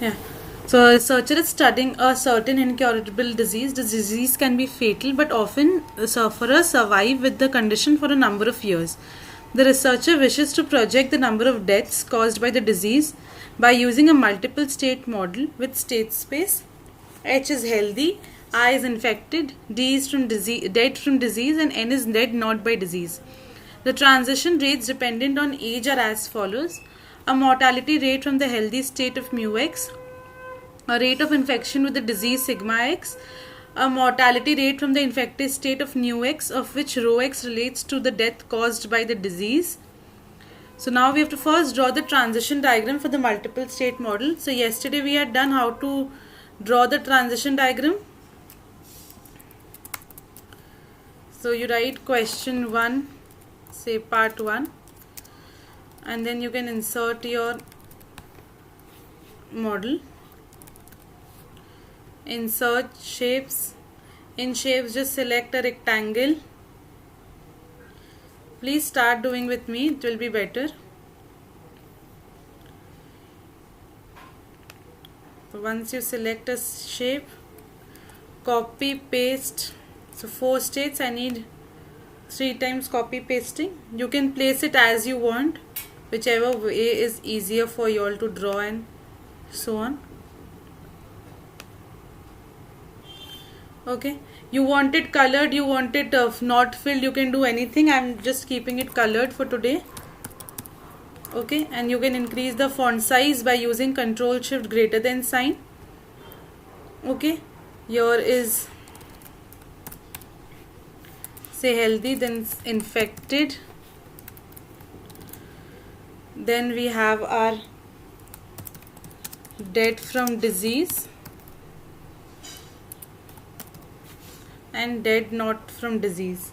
Yeah. So a researcher is studying a certain incurable disease. The disease can be fatal, but often sufferers survive with the condition for a number of years. The researcher wishes to project the number of deaths caused by the disease by using a multiple state model with state space. H is healthy, I is infected, D is from disease, dead from disease, and N is dead not by disease. The transition rates dependent on age are as follows: a mortality rate from the healthy state of mu x, a rate of infection with the disease sigma x, a mortality rate from the infected state of nu x, of which rho x relates to the death caused by the disease. So now we have to first draw the transition diagram for the multiple state model. So yesterday we had done how to draw the transition diagram. So you write question 1, say part 1, and then you can insert your model. Insert shapes. In shapes, just select a rectangle. Please start doing with me, it will be better. So once you select a shape, copy paste. So 4 states, I need 3 times copy pasting. You can place it as you want, whichever way is easier for you all to draw and so on. Okay, you want it colored, you want it not filled, you can do anything. I'm just keeping it colored for today. Okay, and you can increase the font size by using Control Shift greater than sign. Okay, here is say healthy, then infected, then we have our dead from disease and dead not from disease.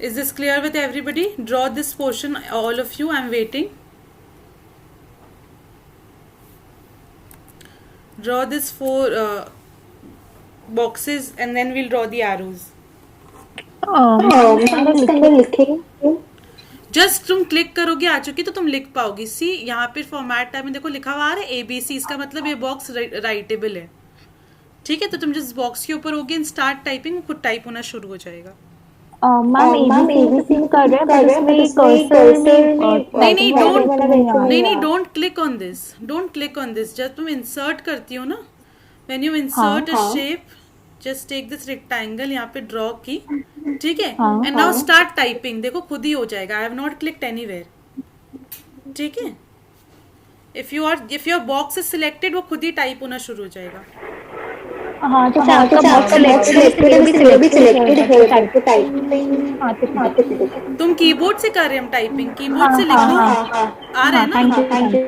Is this clear with everybody? Draw this portion, all of you. I'm waiting. Draw this 4 boxes and then we'll draw the arrows. Ma'am इस पे लिखेंगे। Just तुम click करोगे आ चुकी तो तुम लिख पाओगी। सी यहाँ पे फॉर्मेट टैब में देखो लिखा हुआ आ रहा है ABC, इसका मतलब ये बॉक्स राइटेबल है। ठीक है, तो तुम जिस बॉक्स के ऊपर होगी स्टार्ट टाइपिंग, खुद टाइप होना शुरू हो जाएगा। मैम एबीसी ABC कर रहे हैं बट उसमें कर्सर कर्सर में में नहीं नहीं टाइपिंग वाला डोंट वैसे नहीं आ नहीं रहा। नहीं don't click on this, don't click on this. जब तुम इंसर्ट करती हो ना, व्हेन यू हाँ insert a shape, just take this rectangle, यहाँ पे ड्रॉ की, ठीक है, हाँ एंड नाउ स्टार्ट टाइपिंग। देखो खुद ही हो जाएगा। I have not clicked anywhere. ठीक है, if your box is selected, वो खुद ही टाइप होना शुरू हो जाएगा। हाँ जैसे हाँ, आपका जैसे बॉक्स आपका बॉक्स सिलेक्टेड है सिलेक्टेड इसलिए है, भी इसलिए भी सिलेक्टेड सिलेक्टेड होगा तो होगा तो टाइपिंग टाइपिंग। आते हाँ, थे। तुम कीबोर्ड से कर रहे हैं हम टाइपिंग, कीबोर्ड हाँ से हाँ लिखो। हाँ आ रहा हाँ है ना? Thank you thank ma'am. You.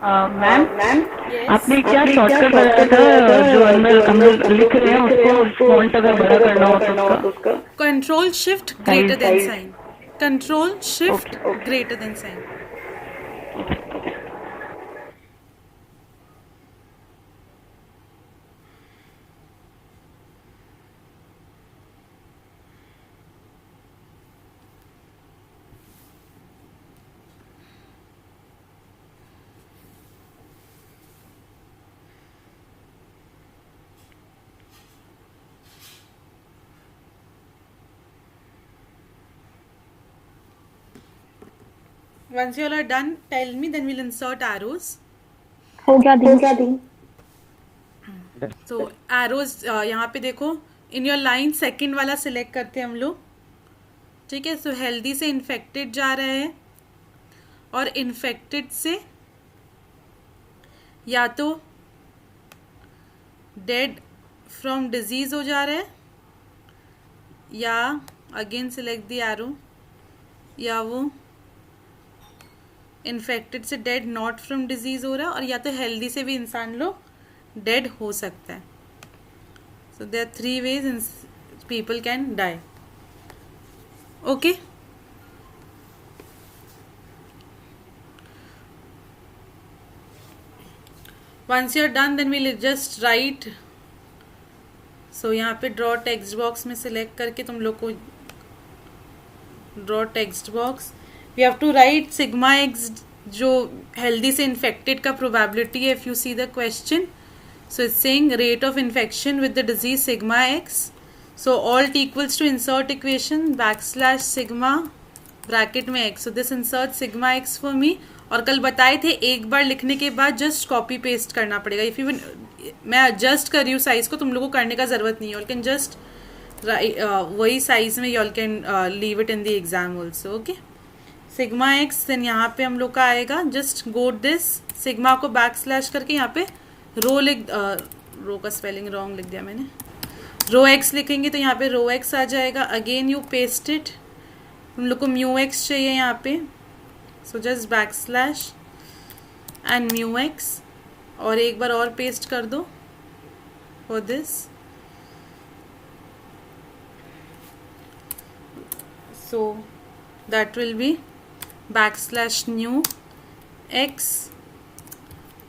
हाँ मैम मैम, यस, आपने क्या आपने क्या शॉर्टकट बताया शॉर्टकट बताया था जो था, अंदर जो हम अंदर लोग हम लिख लोग रहे हैं लिख रहे हैं उसको उसको फॉन्ट अगर फॉन्ट बड़ा अगर करना बड़ा हो तो करना हो उसका तो उसका control shift greater size. Then sign, control shift okay greater than sign. Once you all are done, tell me, then we'll insert arrows. हो गया हो दी। गया दी। तो एरोज यहाँ पे देखो, इन योर लाइन सेकंड वाला सिलेक्ट करते हैं हम लोग। ठीक है, सो हेल्दी से इन्फेक्टेड जा रहे हैं, और इन्फेक्टेड से या तो डेड फ्रॉम डिजीज हो जा रहा है, या अगेन सिलेक्ट द एरो, या वो इन्फेक्टेड से डेड नॉट फ्रॉम डिजीज हो रहा है, और या तो हेल्दी से भी इंसान लोग डेड हो सकता है। So there are 3 ways people can die. Okay, once you're done, then we'll just write so यहाँ पे ड्रॉ टेक्स्ट बॉक्स में सिलेक्ट करके तुम लोग को draw text box, we have to write sigma x जो हेल्दी से इन्फेक्टेड का प्रोबेबिलिटी है if you see the question. So it's saying rate of infection with the disease sigma x. So alt equals to insert equation backslash sigma bracket में x. So this insert sigma x for me. और कल बताए थे एक बार लिखने के बाद just copy paste करना पड़ेगा. इफ यू मैं एडजस्ट कर रही हूँ साइज को, तुम लोगों को करने का जरूरत नहीं है. यू कैन जस्ट वही साइज में you can leave it in the exam also. Okay, sigma x then यहाँ पे हम लोग का आएगा जस्ट गो दिस सिग्मा को बैक स्लैश करके यहाँ पे रो लिख, रो का स्पेलिंग रॉन्ग लिख दिया मैंने, रो एक्स लिखेंगे तो यहाँ पे रो एक्स आ जाएगा. Again you paste it. तुम लोग को म्यू एक्स चाहिए यहाँ पे, so just back slash and mu x. और एक बार और पेस्ट कर दो for this. So that will be back slash nu x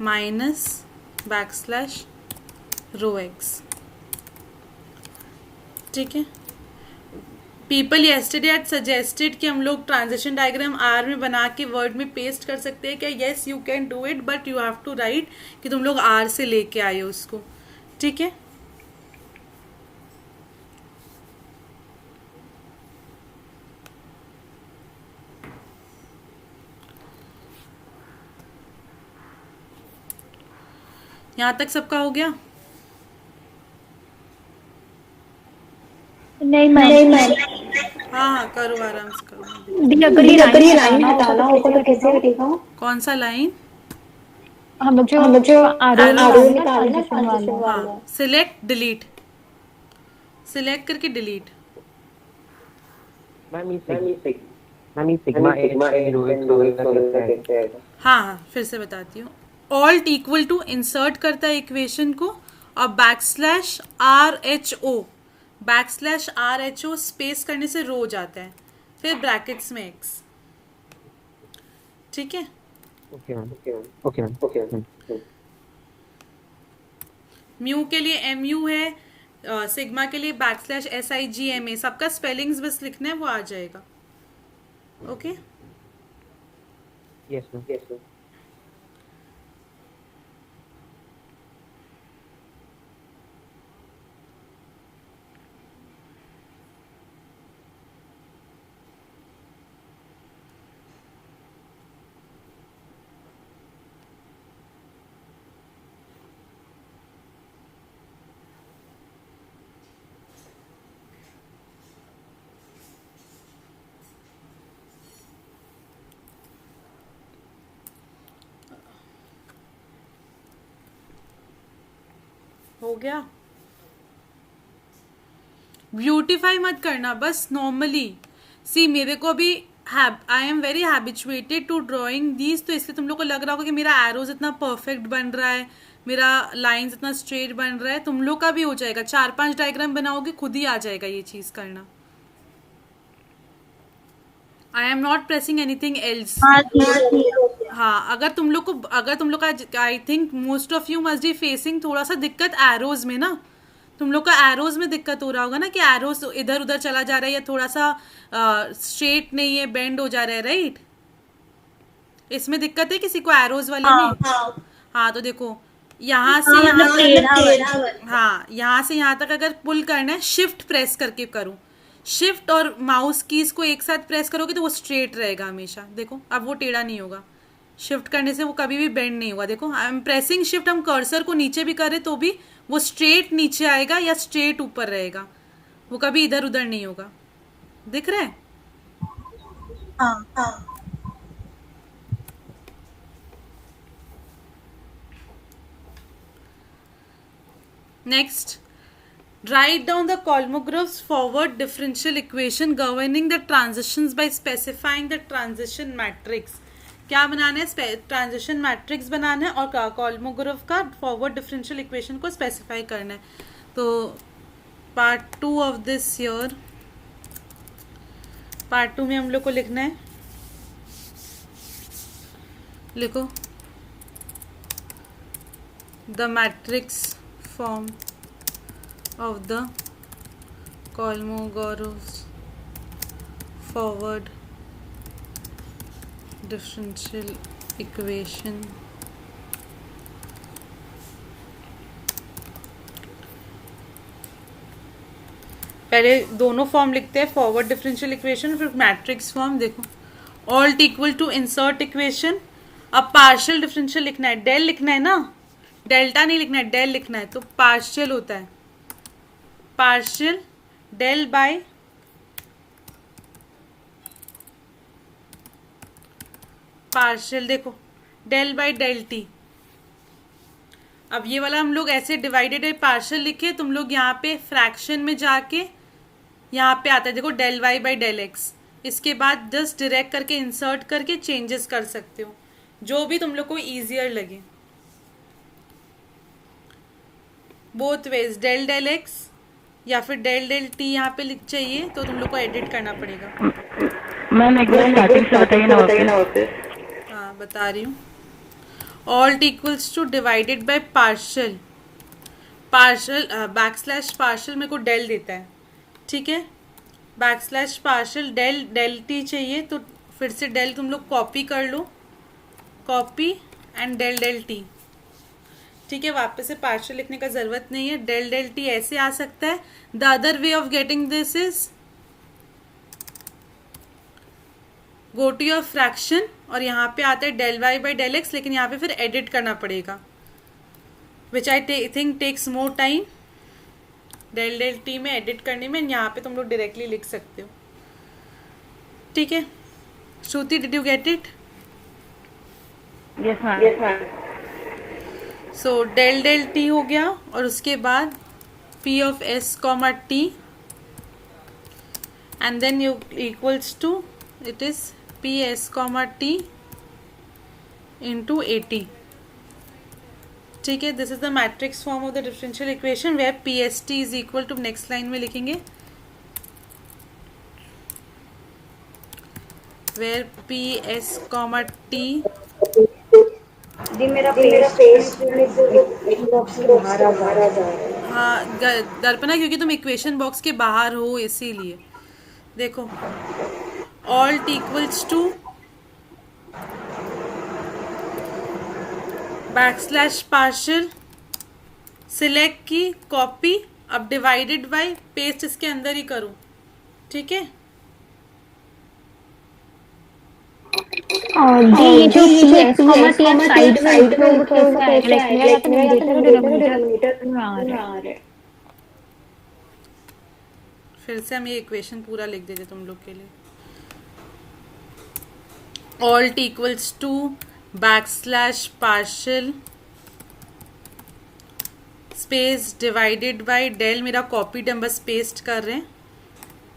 minus back slash rho x. ठीक है. पीपल येस्टरडे हैड सजेस्टेड कि हम लोग ट्रांजिशन डायग्राम आर में बना के वर्ड में पेस्ट कर सकते हैं क्या. Yes you can do it but you have to write कि तुम लोग आर से लेके आए हो उसको. ठीक है. यहाँ तक सबका हो गया. नहीं मैम. हाँ करो आराम से करो. अगर ये लाइन हटाना होगा तो कैसे हटेगा? कौन सा लाइन? हम लोग जो आरो निकाले ना ट्रांजिशन वाला. हाँ सिलेक्ट डिलीट, सिलेक्ट करके डिलीट. हाँ फिर से बताती हूँ. ऑल्ट इक्वल टू इंसर्ट करता है इक्वेशन को और back slash R H O, back slash R H O space करने से रो जाता है, फिर ब्रैकेट्स में एक्स. ठीक है. म्यू के लिए एम यू है, सिग्मा के लिए back slash S I G M A. सबका स्पेलिंग्स बस लिखना है, वो आ जाएगा. ओके. Yes ma'am. हो गया. ब्यूटिफाई मत करना, बस नॉर्मली. सी मेरे को भी I am very habituated to drawing these, तो इसलिए तुम लोग को लग रहा होगा कि मेरा एरोज इतना परफेक्ट बन रहा है, मेरा लाइंस इतना स्ट्रेट बन रहा है. तुम लोग का भी हो जाएगा. 4-5 डायग्राम बनाओगे खुद ही आ जाएगा ये चीज करना. I am not pressing anything else. हाँ अगर तुम लोग का I think most of you must be facing थोड़ा सा दिक्कत एरोज में ना. तुम लोग का एरोज में दिक्कत हो रहा होगा ना कि एरोज इधर उधर चला जा रहा है या थोड़ा सा स्ट्रेट नहीं है, बेंड हो जा रहा है. राइट, इसमें दिक्कत है किसी को एरोज वाले में. हाँ तो देखो यहाँ से यहाँ से यहाँ तक अगर पुल करना है शिफ्ट प्रेस करके करो. शिफ्ट और माउस कीज को एक साथ प्रेस करोगे तो वो स्ट्रेट रहेगा हमेशा. देखो अब वो टेढ़ा नहीं होगा. शिफ्ट करने से वो कभी भी बेंड नहीं होगा. देखो आई एम प्रेसिंग शिफ्ट, हम कर्सर को नीचे भी करें तो भी वो स्ट्रेट नीचे आएगा या स्ट्रेट ऊपर रहेगा, वो कभी इधर उधर नहीं होगा. दिख रहा है? हाँ. Next, write down the Kolmogov's forward differential equation governing the transitions by specifying the transition matrix. क्या बनाना है? ट्रांजिशन मैट्रिक्स बनाना है और कोलमोग्राफ का फॉरवर्ड डिफरेंशियल इक्वेशन को स्पेसिफाई करना है. तो part 2 of this year, part 2 में हम लोग को लिखना है, लिखो the matrix form of the Kolmogorov forward differential equation पहले दोनों फॉर्म लिखते हैं, फॉरवर्ड डिफरेंशियल इक्वेशन, फिर मैट्रिक्स फॉर्म. देखो alt equal to insert equation. अब पार्शियल डिफरेंशियल लिखना है, डेल लिखना है ना, डेल्टा नहीं लिखना है, डेल लिखना है. तो पार्शियल होता है पार्शियल डेल बाय पार्शियल, देखो डेल बाय डेल टी. अब ये वाला हम लोग ऐसे डिवाइडेड बाय पार्शियल लिखे, तुम लोग यहाँ पे फ्रैक्शन में जाके यहाँ पे आता है, देखो del Y by del x. इसके बाद जस्ट डायरेक्ट करके इंसर्ट करके चेंजेस कर सकते हो, जो भी तुम लोग को ईजियर लगे. Both ways, del del x या फिर डेल डेल टी यहाँ पे लिख चाहिए तो तुम लोग को एडिट करना पड़ेगा. मैम एक बार स्टार्टिंग से बताइए ना वापस. हाँ बता रही हूँ. Alt equals to divided by partial, partial back slash partial मेरे को डेल देता है, ठीक है. Back slash partial del del T चाहिए तो फिर से डेल तुम लोग कॉपी कर लो, copy and del del T, ठीक है. वापस से पार्शियल लिखने का जरूरत नहीं है, डेल डेल टी ऐसे आ सकता है. The other way of getting this is go to your fraction और यहाँ पे आता है del Y by del X, लेकिन यहाँ पे फिर एडिट करना पड़ेगा, which I think takes more time. Del del T में एडिट करने में यहाँ पे तुम लोग डायरेक्टली लिख सकते हो, ठीक है. Shruti did you get it? Yes ma'am. So del del T हो गया और उसके बाद P of S comma T and then you equals to it is P S comma T into A T, ठीक है. This is the matrix form of the differential equation where P S T is equal to, next line में लिखेंगे, where P S comma T. मेरा face box के बाहर आ जा रहा है. हाँ दर्पणा, क्योंकि तुम इक्वेशन बॉक्स के बाहर हो इसीलिए. देखो alt equals to back slash partial, select की, कॉपी, अब डिवाइडेड बाय पेस्ट इसके अंदर ही करो, ठीक है. जी ये जो पीएस कॉमा टी साइड में थोड़ा सा लिखने या तो डिनोमिनेटर में आ रहा है. फिर से हम ये इक्वेशन पूरा लिख देते तुम लोग के लिए. Alt equals to back slash partial space divided by del, मेरा कॉपी हम बस पेस्ट कर रहे हैं,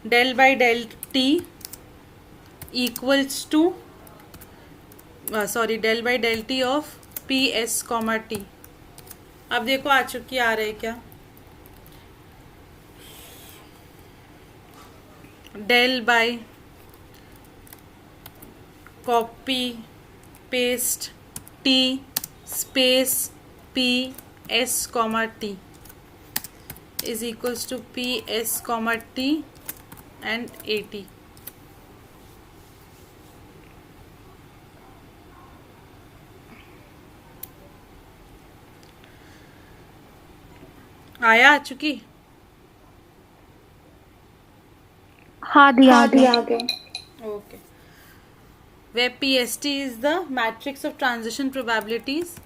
del by del T equals to sorry del by del T of P S comma T. अब देखो आ चुकी, आ रही क्या, del by copy paste T space P S comma T is equals to P S comma T and A T. आया आ चुकी? हाँ दिया गया. Okay. Where PST is the matrix of transition probabilities.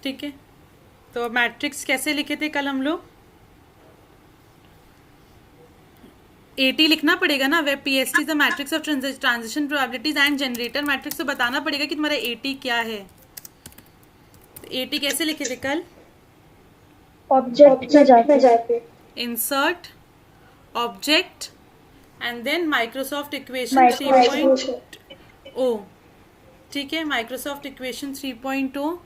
ठीक है, तो मैट्रिक्स कैसे लिखे थे कल हम लोग? एटी लिखना पड़ेगा ना, where PST is the matrix of transition probabilities and generator matrix. तो बताना पड़ेगा कि तुम्हारा एटी क्या है. एटी कैसे लिखे थे कल? ऑब्जेक्ट में जाके insert object and then Microsoft equation 3.0. ठीक है, माइक्रोसॉफ्ट इक्वेशन 3.0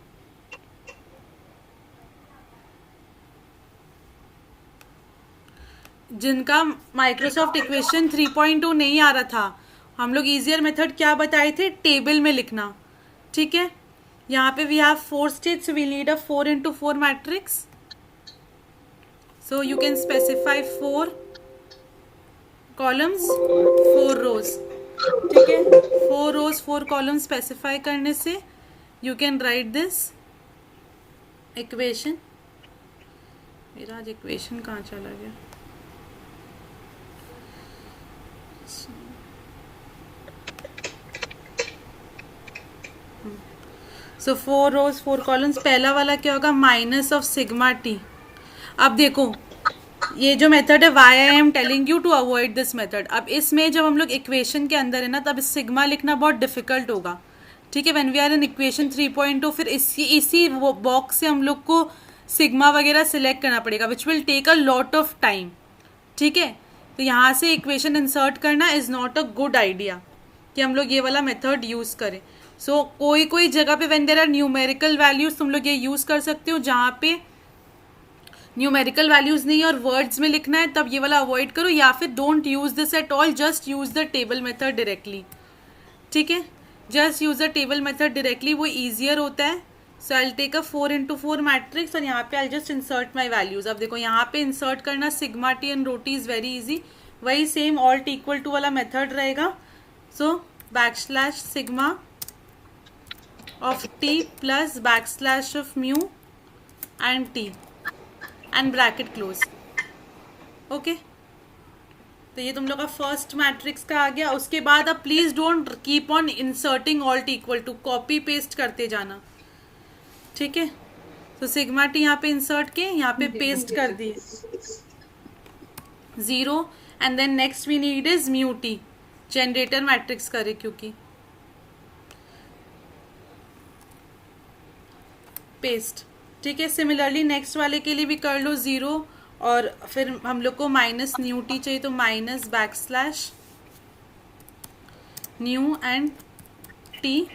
जिनका माइक्रोसॉफ्ट इक्वेशन 3.2 नहीं आ रहा था, हम लोग इजियर मेथड क्या बताए थे, टेबल में लिखना. ठीक है, यहाँ पे we have 4 states, so we need a 4x4 matrix. So you can specify 4 columns 4 rows. ठीक है, 4 rows 4 columns specify करने से you can write this equation. मेरा आज इक्वेशन कहाँ चला गया? सो 4 rows 4 columns. पहला वाला क्या होगा, माइनस ऑफ सिग्मा टी. अब देखो ये जो मेथड है, why I am telling you to avoid this method. अब इसमें जब हम लोग इक्वेशन के अंदर है ना, तब सिग्मा लिखना बहुत डिफिकल्ट होगा. ठीक है, when we are in equation 3.2, फिर इसी बॉक्स से हम लोग को सिग्मा वगैरह सिलेक्ट करना पड़ेगा, which will take a lot of time. ठीक है, तो यहाँ से इक्वेशन इंसर्ट करना is not a good idea कि हम लोग ये वाला मेथड यूज़ करें. सो कोई जगह पे when there are numerical values तुम लोग ये यूज़ कर सकते हो. जहाँ पे न्यूमेरिकल वैल्यूज नहीं और वर्ड्स में लिखना है, तब ये वाला अवॉइड करो, या फिर don't use this at all, just use the table method directly. ठीक है, just use the table method directly, वो ईजियर होता है. So I will take a 4x4 matrix और यहाँ पे I just insert my values. अब देखो यहाँ पे इंसर्ट करना sigma T and rho T is very easy. वही सेम ऑल्ट इक्वल टू वाला मेथड रहेगा. So backslash sigma of t plus backslash of mu and t and bracket close. Okay, तो ये तुम लोग का फर्स्ट मैट्रिक्स का आ गया. उसके बाद अब please don't keep on inserting alt equal to, copy paste करते जाना. ठीक है, तो सिग्मा टी यहाँ पे इंसर्ट के यहाँ पे पेस्ट कर दिए 0 and then next we need is mu T. Generator matrix करे क्योंकि पेस्ट. ठीक है, सिमिलरली नेक्स्ट वाले के लिए भी कर लो 0 और फिर हम लोग को माइनस न्यू टी चाहिए, तो minus backslash nu and T.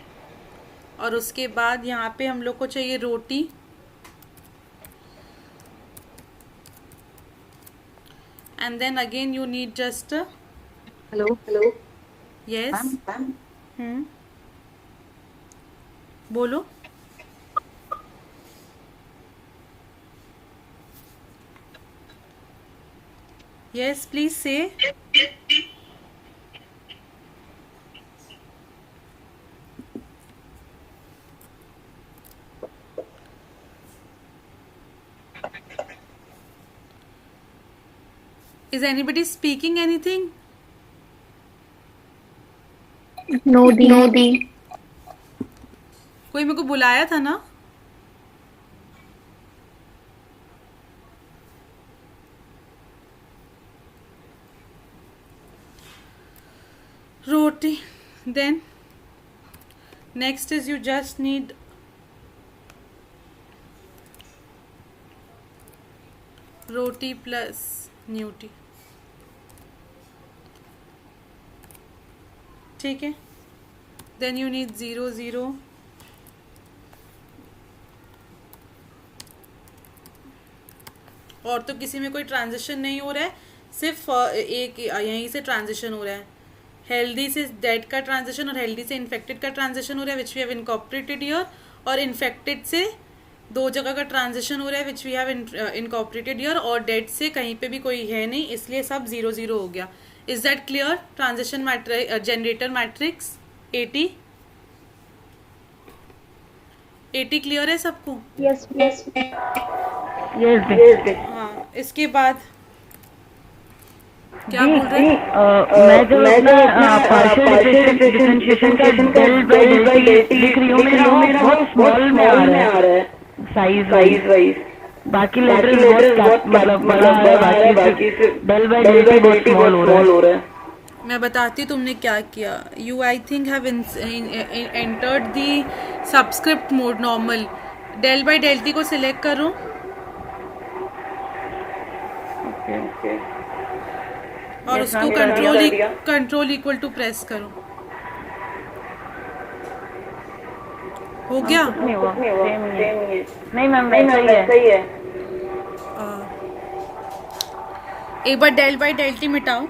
और उसके बाद यहाँ पे हम लोग को चाहिए rho T. And then again you need just hello yes. बोलो. Yes, please say. Is anybody speaking anything? No, the. कोई मेरे को बुलाया था ना? Roti. Then next is you just need roti plus new tea. ठीक है, then you need 0 0 और तो किसी में कोई ट्रांजिशन नहीं हो रहा है, सिर्फ एक यहीं से ट्रांजिशन हो रहा है. हेल्दी से डेड का ट्रांजिशन और हेल्दी से इन्फेक्टेड का ट्रांजिशन हो रहा है which we have incorporated here, और इन्फेक्टेड से 2 जगह का ट्रांजिशन हो रहा है which we have incorporated here, और डेड से कहीं पे भी कोई है नहीं, इसलिए सब 0 0 हो गया. Is that clear? Transition matrix, generator matrix 80 clear है सबको? Yes. हाँ, इसके बाद क्या बोल रहे हैं? मैं जो अपना पार्शियल डिफरेंशिएशन का डेल बाय डेल्टी लिख रही हूँ, मेरा बहुत स्मॉल में आ रहा है साइज वाइज. बाकी लेटर बहुत मतलब बड़ा है, बाकी डेल बाय डेल्टी बहुत स्मॉल हो रहा है. मैं बताती हूँ तुमने क्या किया. You I think have entered the subscript mode normal. Del by del T को सिलेक्ट करो. और उसको कंट्रोल इक्वल टू प्रेस करो. हो गया? नहीं मैम, सही है. एक बार डेल बाई डेल टी मिटाओ,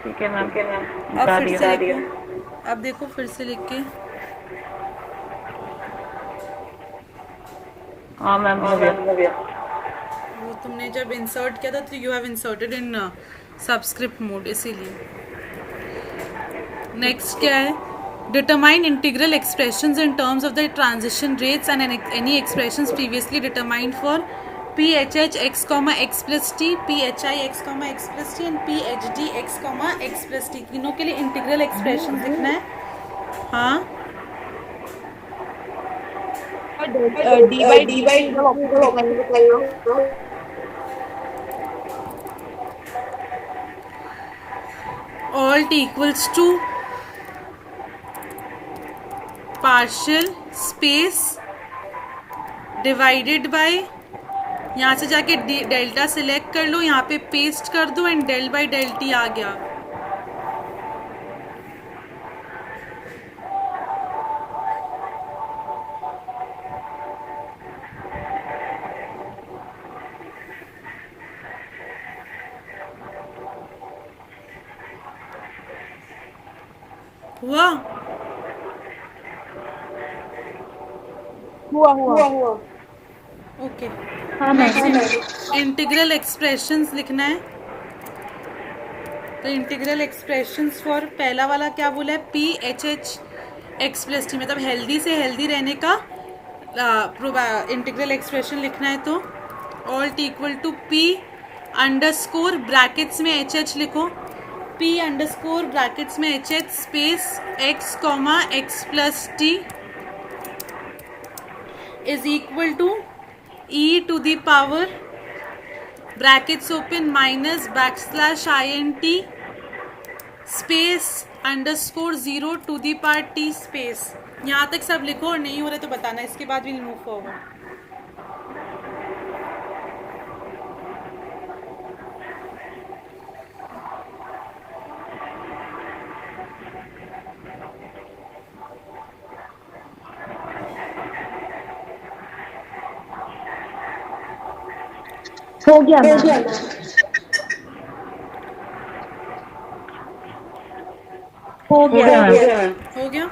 ठीक है मैम, अब बता फिर से दिया। लिखो, अब देखो फिर से लिख के। हाँ मैम, हो गया। वो तुमने जब इंसर्ट किया था तो you have inserted in subscript mode, इसीलिए। नेक्स्ट क्या है? Determine integral expressions in terms of the transition rates and any expressions previously determined for P H H x comma X plus T, P H I X comma X plus T and P H D x comma X plus T. तीनों के लिए integral expression लिखना है। हाँ, D by D alt equals to partial space divided bye, यहाँ से जाके delta select कर लो, यहाँ पे पेस्ट कर दो and del by del T आ गया। हुआ? हुआ। ओके। हाँ मैम। इंटीग्रल एक्सप्रेशंस लिखना है। तो इंटीग्रल एक्सप्रेशंस फॉर पहला वाला क्या बोला है? P H H X plus T, मतलब हेल्दी से हेल्दी रहने का इंटीग्रल एक्सप्रेशन लिखना है। तो alt equal to P underscore brackets में एच एच लिखो, पी अंडरस्कोर ब्रैकेट्स में H H space X comma X plus T is equal to E to the power brackets open minus backslash I N T space underscore 0 to the power T space. यहाँ तक सब लिखो और नहीं हो रहा तो बताना, इसके बाद विल मूव फॉरवर्ड। हो गया मैम। हो गया। हो गया?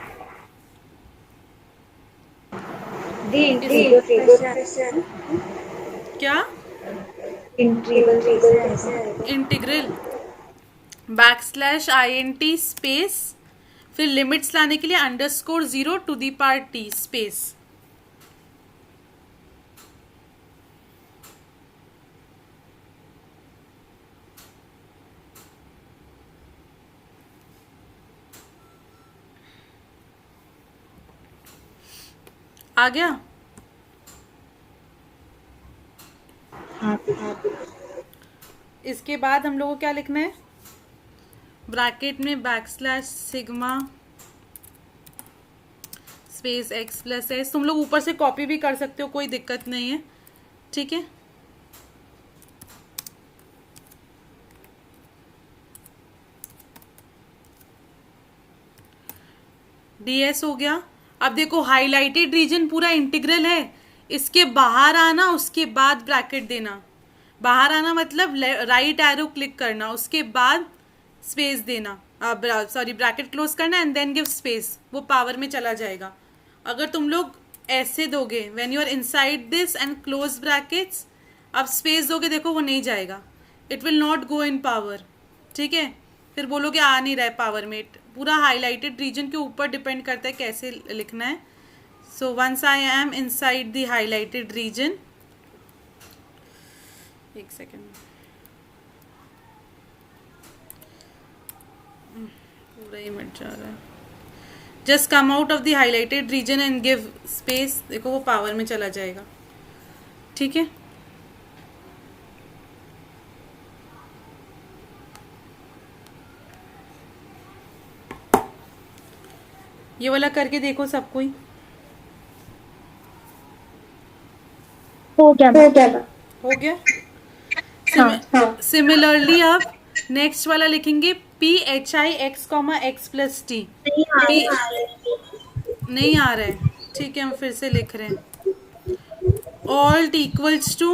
क्या? Integral backslash I N T space, फिर लिमिट्स लाने के लिए underscore 0 to the power T space. आ गया? इसके बाद हम लोगों को क्या लिखना है? ब्रैकेट में backslash sigma space x plus S. तुम लोग ऊपर से कॉपी भी कर सकते हो, कोई दिक्कत नहीं है, ठीक है। ds हो गया। अब देखो हाईलाइटेड रीजन पूरा इंटीग्रल है, इसके बाहर आना, उसके बाद ब्रैकेट देना। बाहर आना मतलब राइट एरो क्लिक करना, उसके बाद स्पेस देना, सॉरी ब्रैकेट क्लोज करना एंड देन गिव स्पेस, वो पावर में चला जाएगा। अगर तुम लोग ऐसे दोगे when you are inside this and close brackets, अब स्पेस दोगे देखो वो नहीं जाएगा, it will not go in power, ठीक है। फिर बोलोगे आ नहीं रहा है पावर में। पूरा हाईलाइटेड रीजन के ऊपर डिपेंड करता है कैसे लिखना है। So once I am inside the highlighted region, एक सेकेंड, पूरा ही मिट जा रहा है। Just come out of the highlighted region and give space, देखो वो पावर में चला जाएगा, ठीक है। ये वाला करके देखो सब कोई। हो गया। हो गया? सिमिलरली अब नेक्स्ट वाला लिखेंगे P H I X comma X plus T. नहीं आ रहा है, ठीक है, हम फिर से लिख रहे हैं। Alt equals to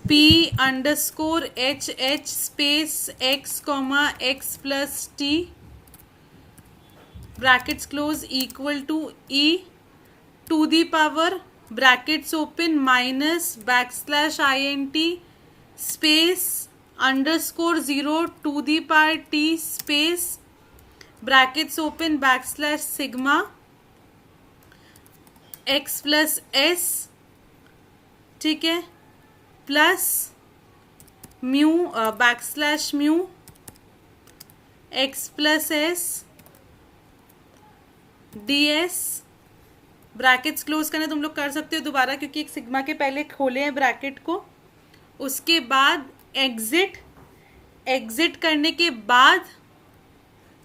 P underscore H space x comma x plus t brackets close equal to e to the power brackets open minus backslash int space underscore 0 to the power t space brackets open backslash sigma x plus s, ठीक है, plus mu backslash mu x plus S D S brackets close करना तुम लोग कर सकते हो दोबारा, क्योंकि एक सिग्मा के पहले खोले हैं ब्रैकेट को. उसके बाद एग्जिट करने के बाद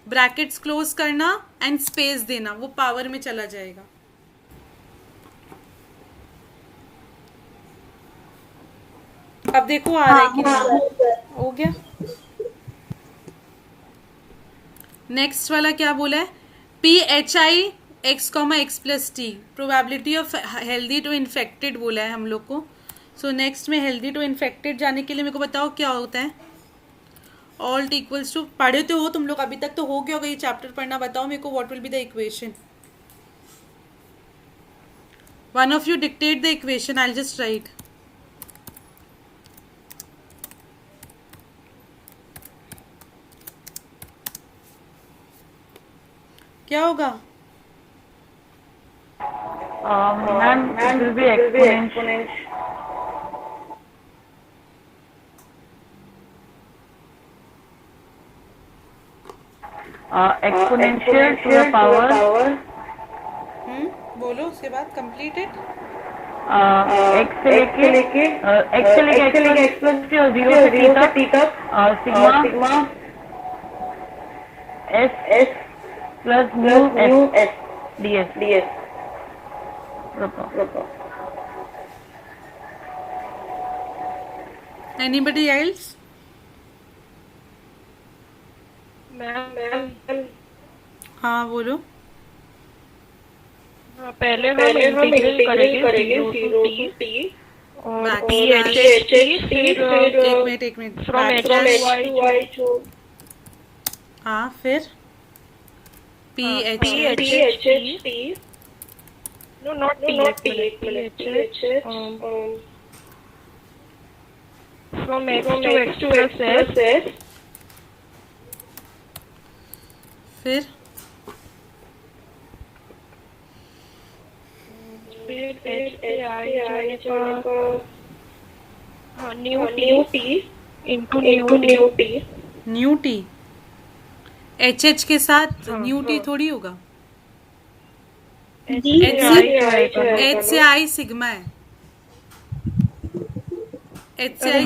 ब्रैकेट्स क्लोज करना एंड स्पेस देना, वो पावर में चला जाएगा. अब देखो आ रहा है कि नहीं. हो गया. नेक्स्ट वाला क्या बोला है? P H I X comma X plus T probability of healthy to infected बोला है हम लोग को. सो नेक्स्ट में हेल्दी टू इन्फेक्टेड जाने के लिए मेरे को बताओ क्या होता है. ऑल्ट इक्वल्स टू, पढ़े तो हो तुम लोग अभी तक, तो हो गया होगा ये चैप्टर पढ़ना. बताओ मेरे को what will be the equation. One of you dictate the equation, I will just right. क्या होगा? Ma'am it will be exponential. Exponential to the power. बोलो उसके बाद कंप्लीटेड. x से लेके x प्लस टी और 0 से t तक sigma s plus mu s ds. Anybody else? Ma'am हाँ बोलो. पहले हम इंटीग्रल करेंगे 0 to t और एक minute from x to y to हाँ फिर P H t no not t from x to x plus s फिर new T into new T. New T H के साथ न्यू टी थोड़ी होगा. एच से आई सिग्मा है. H से I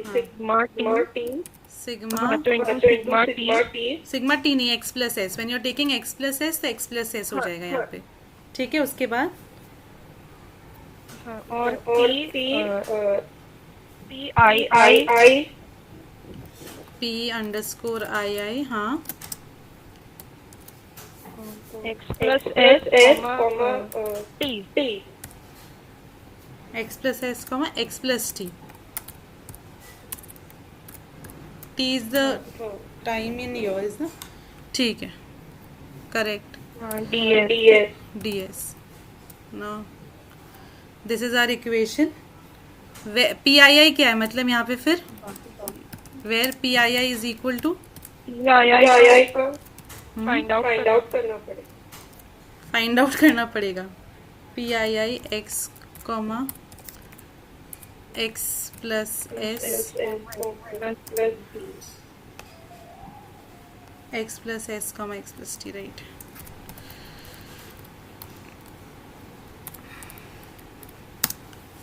sigma T sigma T नहीं, X plus S. When you are taking X plus S तो एक्स प्लस एस हो जाएगा यहाँ पे. ठीक है. उसके बाद और P I P underscore I. हाँ X plus S T X plus S comma X plus T. T is the time in years ना. ठीक है, correct. D S. No this is our equation. P I आई क्या है मतलब यहाँ पे फिर where P I I is equal to find out करना पड़ेगा. P I I X comma X plus S X plus S comma X plus T. Right.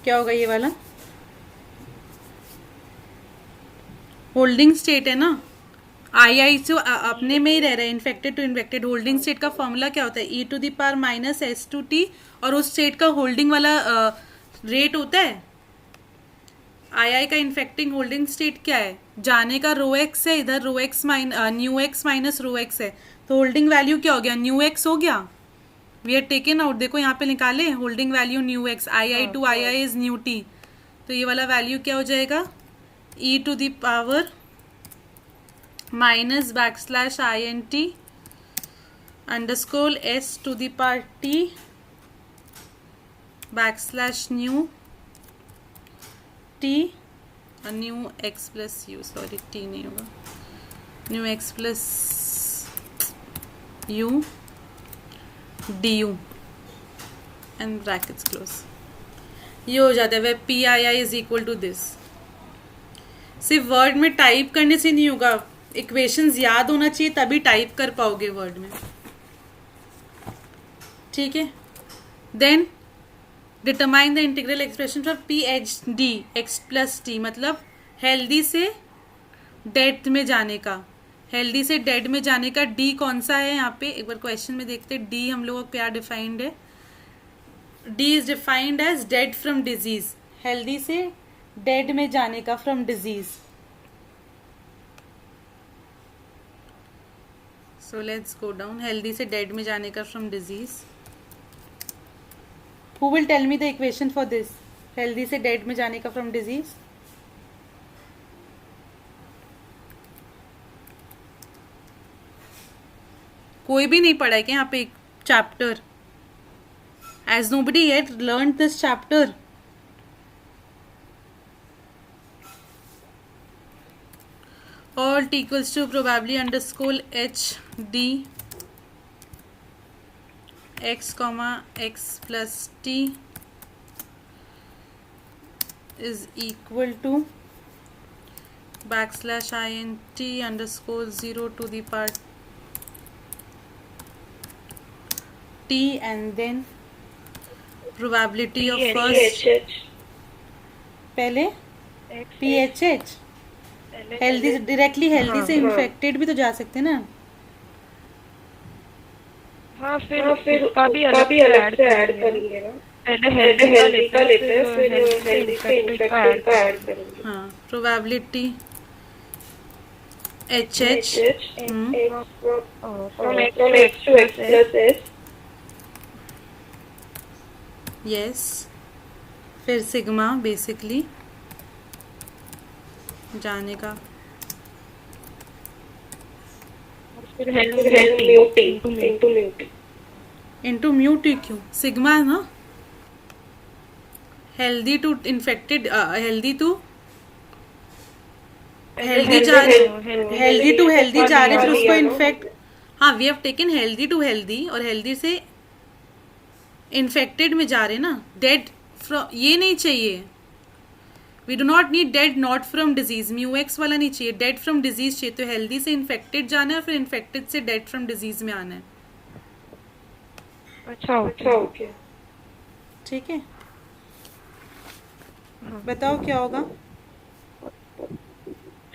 क्या होगा ये वाला? होल्डिंग स्टेट है ना. आई से अपने में ही रह रहा है. Infected to infected. Holding state का फॉर्मूला क्या होता है? E to the power minus S to T. और उस स्टेट का होल्डिंग वाला रेट होता है. आई का इन्फेक्टिंग होल्डिंग स्टेट क्या है? जाने का रो एक्स है, इधर rho X nu x minus rho X है. तो होल्डिंग वैल्यू क्या हो गया? न्यू एक्स हो गया. We are taken out. देखो यहाँ पे निकाले holding value new X. I to I is new T. तो ये वाला वैल्यू क्या हो जाएगा, e to the power minus \int underscore s to the power t \new t और new x plus u, sorry t नहीं होगा, new x plus u du and brackets close. ये हो जाता है वह P I I is equal to this. सिर्फ word में टाइप करने से नहीं होगा, इक्वेशंस याद होना चाहिए तभी टाइप कर पाओगे वर्ड में, ठीक है। Then determine the integral expression for P H D X plus T, मतलब हेल्दी से डेथ में जाने का, हेल्दी से डेड में जाने का डी कौन सा है यहाँ पे, एक बार क्वेश्चन में देखते हैं डी हम लोगों को क्या डिफाइंड है। D is defined as dead from disease, healthy से डेड में जाने का from disease. So let's go down, healthy से डेड में जाने का from disease. Who will tell me the equation for this, healthy से डेड में जाने का फ्रॉम डिजीज? कोई भी नहीं पढ़ा है क्या यहाँ पे एक chapter? Has nobody yet learned this chapter? Alt equals to probably underscore h d x comma x plus t is equal to \int underscore 0 to the power t and then probability of first पहले PHH, healthy directly healthy से infected भी तो जा सकते ना। हाँ फिर उसका भी अलग से ऐड करेंगे ना, पहले हेल्दी का लेते हैं फिर हेल्दी से इन्फेक्टेड का ऐड करेंगे। हाँ, probability HH from x to x plus s, yes, फिर सिग्मा बेसिकली जाने का, फिर mu T into mu T, क्यों सिग्मा है ना, healthy to infected, healthy to healthy जा रहे, हेल्दी टू हेल्दी जा रहे फिर उसको इन्फेक्ट। हाँ, we have taken healthy to healthy और हेल्दी से इन्फेक्टेड में जा रहे ना, डेड फ्रॉम, ये नहीं चाहिए, we do not need dead not from disease, mu X वाला नहीं चाहिए, डेड फ्रॉम डिजीज चाहिए। तो हेल्दी से इन्फेक्टेड जाना है और फिर इन्फेक्टेड से डेड फ्रॉम डिजीज में आना है। अच्छा ओके, ठीक है, बताओ क्या होगा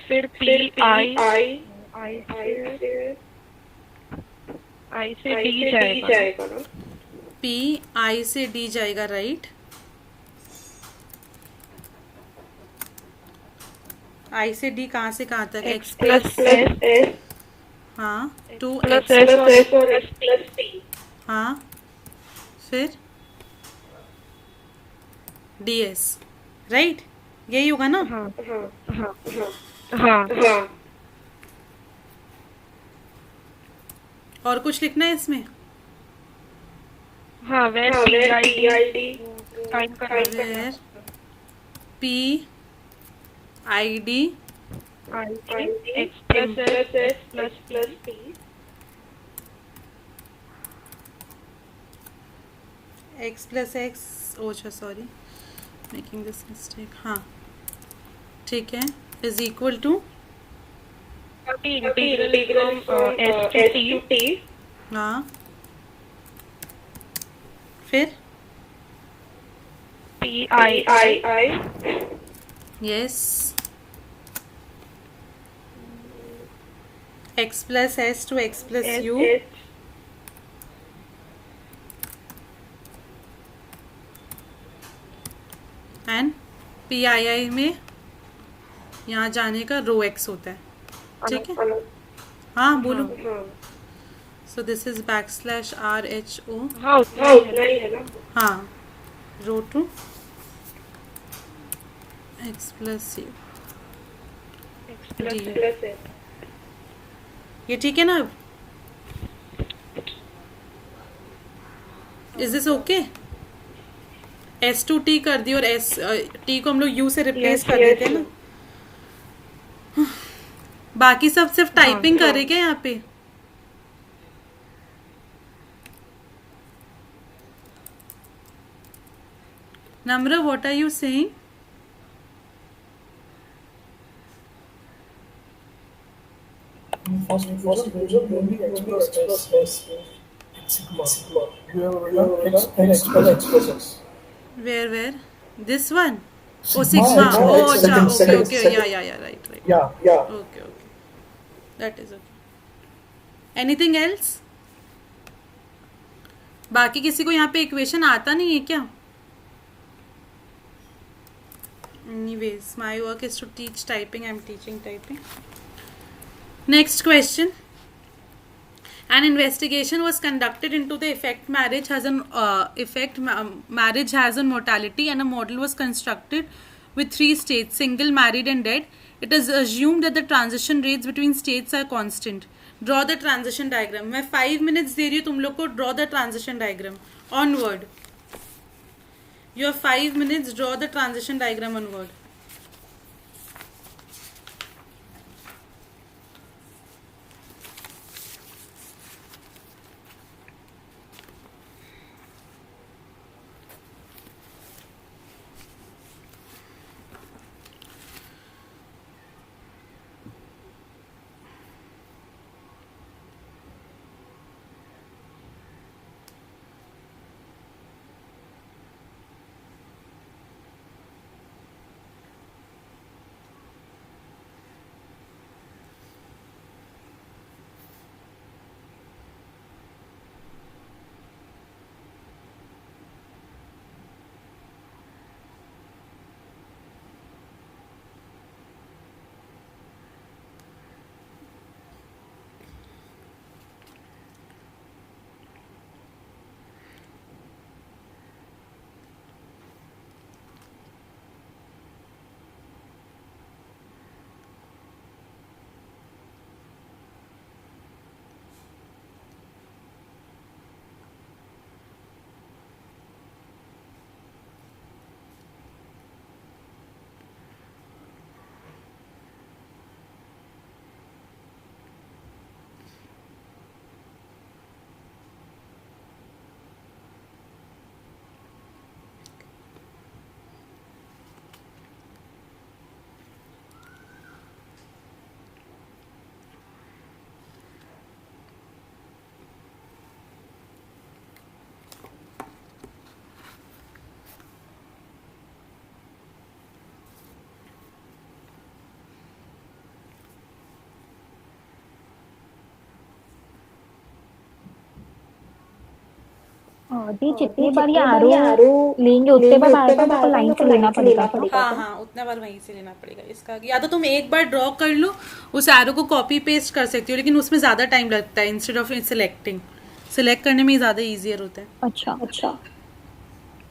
फिर पी आई से डी जाएगा ना, पी आई से डी जाएगा, राइट। आई से डी कहाँ से कहाँ तक, एक्स प्लस एस, हाँ, टू प्लस एक्स एस और एक्स प्लस टी, हाँ, फिर डी एस, राइट, यही होगा ना। हाँ और कुछ लिखना है इसमें? हाँ, वेर PID साइन करना where P I D X plus S plus T, X plus X, ओछा सॉरी मेकिंग दिस मिस्टेक, हाँ ठीक है, is equal to integral from S to T, हाँ, फिर PII yes, X plus S to X plus U, and PII में यहाँ जाने का रो एक्स होता है, ठीक है। हाँ बोलो, सो दिस इज \RHO, हाँ उतना ही है ना, हाँ, रो to x plus c x plus d s ये ठीक है ना अब? Is this okay? S to T कर दी और एस टी को हम लोग यू से रिप्लेस कर देते हैं ना. बाकी सब सिर्फ टाइपिंग कर रहे क्या यहाँ पे? Namra, what are you saying? First equation only x plus s sigma. You have x plus s. Where? This one? Oh, sigma. Oh, अच्छा. Okay. Yeah. Right. Yeah. Okay. That is okay. Anything else? बाकी किसी को यहाँ पे equation आता नहीं है क्या? Anyways, my work is to teach typing. I'm teaching typing. Next question. An investigation was conducted into the effect marriage has on mortality, and a model was constructed with 3 states: single, married, and dead. It is assumed that the transition rates between states are constant. Draw the transition diagram. मैं 5 minutes दे रही हूँ तुम लोग को. Draw the transition diagram. Onward. You have 5 minutes. Draw the transition diagram onward. दी जितनी बार ये आरो लेंगे उतने बार बार बार को लाइन से लेना पड़ेगा. हाँ उतना बार वहीं से लेना पड़ेगा. इसका या तो तुम एक बार ड्रॉ कर लो, उस एरो को कॉपी पेस्ट कर सकती हो, लेकिन उसमें ज़्यादा टाइम लगता है. इंस्टेड ऑफ सिलेक्ट करने में ज़्यादा ईजियर होता है. अच्छा.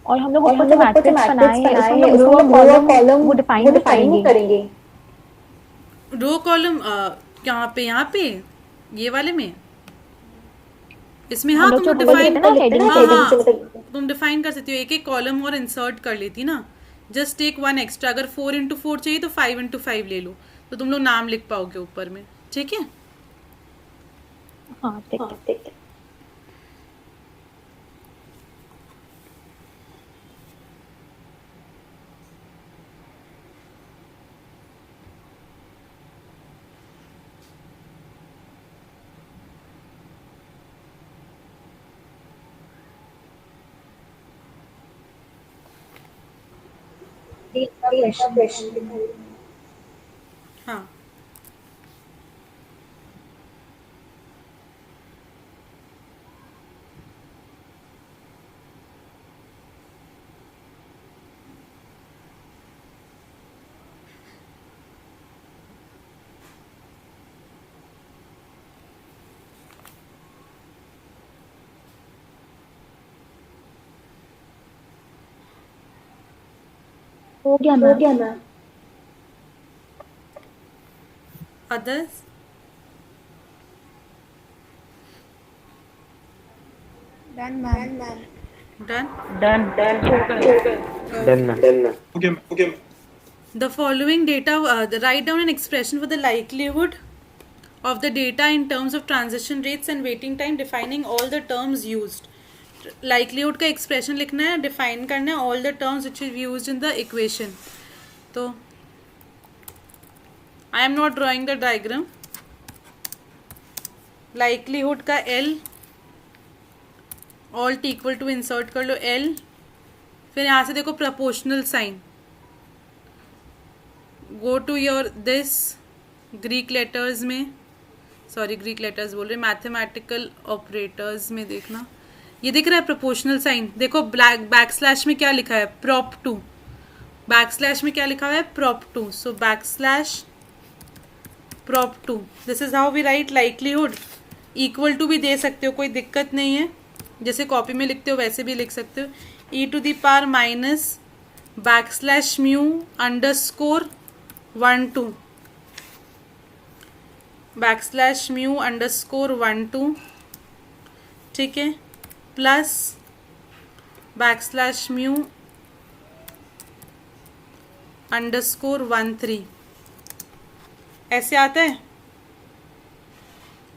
और हम लोग ऊपर से मैट्रिक्स बनाए हैं, उसमें हम रो कॉलम वो डिफाइन करेंगे. रो कॉलम यहाँ पे ये वाले में इसमें हाँ तुम डिफाइन तुम डिफाइन कर सकती हो. एक कॉलम और इंसर्ट कर लेती ना. Just take 1 extra. अगर 4x4 चाहिए तो 5x5 ले लो, तो तुम लोग नाम लिख पाओगे ऊपर में. ठीक है. हाँ ठीक है. हाँ हो गया ना. others? Done, ma'am. Done. Done Done, ma'am. Okay. The following data, write down an expression for the likelihood of the data in terms of transition rates and waiting time, defining all the terms used. Likelihood का expression लिखना है, define करना है all the terms which is used in the equation. तो I am not drawing the diagram. Likelihood का L, alt equal to insert कर लो L, फिर यहाँ से देखो proportional sign. Go to your this Greek letters में, सॉरी ग्रीक लेटर्स बोल रहे, मैथमेटिकल ऑपरेटर्स में देखना, ये दिख रहा है प्रोपोर्शनल साइन. देखो बैक स्लैश में क्या लिखा है, प्रॉप टू. बैक स्लैश में क्या लिखा हुआ है, prop to. So back slash prop to. This is how we write likelihood. Equal to भी दे सकते हो, कोई दिक्कत नहीं है, जैसे कॉपी में लिखते हो वैसे भी लिख सकते हो. E to the power minus back slash mu underscore 1 2 back slash mu underscore 1 2, ठीक है, plus back slash mu underscore 1 3. ऐसे आता है.